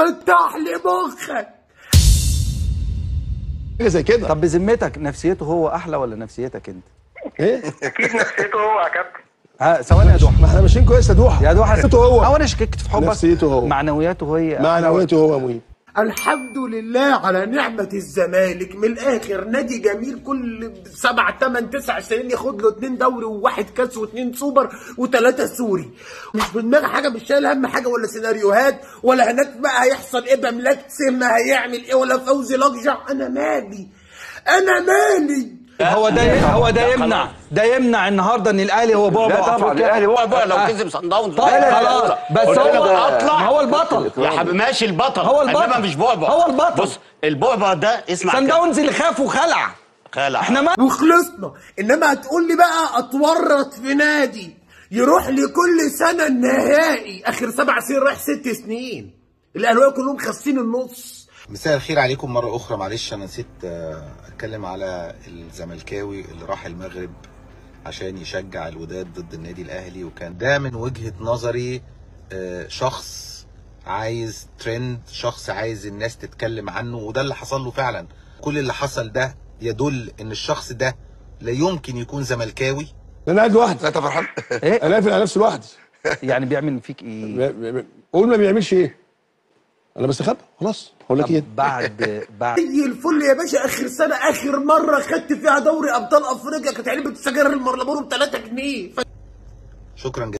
فتح لي مخك حاجه زي كده. طب بذمتك نفسيته هو احلى ولا نفسيتك انت؟ ايه؟ اكيد نفسيته هو يا كابتن. ثواني يا دوحه، ما احنا ماشيين كويس يا دوحه. يا دوحه نفسيته هو. انا شككت في حبك. نفسيته هو. معنوياته هي. معنوياته هو مهم. الحمد لله على نعمة الزمالك. من الآخر نادي جميل كل 7 8 9 سنين ياخد له 2 دوري و1 كاس و2 سوبر و3 سوري. مش في دماغي حاجة، مش شايل هم حاجة ولا سيناريوهات ولا هناك بقى هيحصل ايه بملاك سم هيعمل ايه ولا فوزي لقجع. أنا مالي ده يمنع النهارده ان الاهلي هو بعبع. لا طبعا الاهلي بعبع لو كسب صن داونز. خلاص بس هو البطل يا حبيبي ماشي البطل، هو البطل انما مش بعبع. هو البطل. بص البعبع ده اسمع صن داونز اللي خاف وخلع. احنا ما وخلصنا. انما هتقول لي بقى اتورط في نادي يروح لي كل سنه النهائي، اخر 7 سنين رايح 6 سنين، الاهلاويه كلهم خاسين النص. مساء الخير عليكم مرة أخرى. معلش أنا نسيت أتكلم على الزملكاوي اللي راح المغرب عشان يشجع الوداد ضد النادي الأهلي، وكان ده من وجهة نظري شخص عايز ترند، شخص عايز الناس تتكلم عنه، وده اللي حصل له فعلا. كل اللي حصل ده يدل إن الشخص ده لا يمكن يكون زملكاوي. انا قاعد لوحدي. لا انت فرحان؟ انا قافل على نفسي لوحدي. يعني بيعمل فيك ايه؟ قول ما بيعملش ايه. انا بستخبى خلاص. هقول لك ايه؟ بعد زي الفل يا باشا. اخر سنه اخر مره خدت فيها دوري ابطال افريقيا كانت علبه السجاير المرلبورو ب 3 جنيه. شكرا جدا.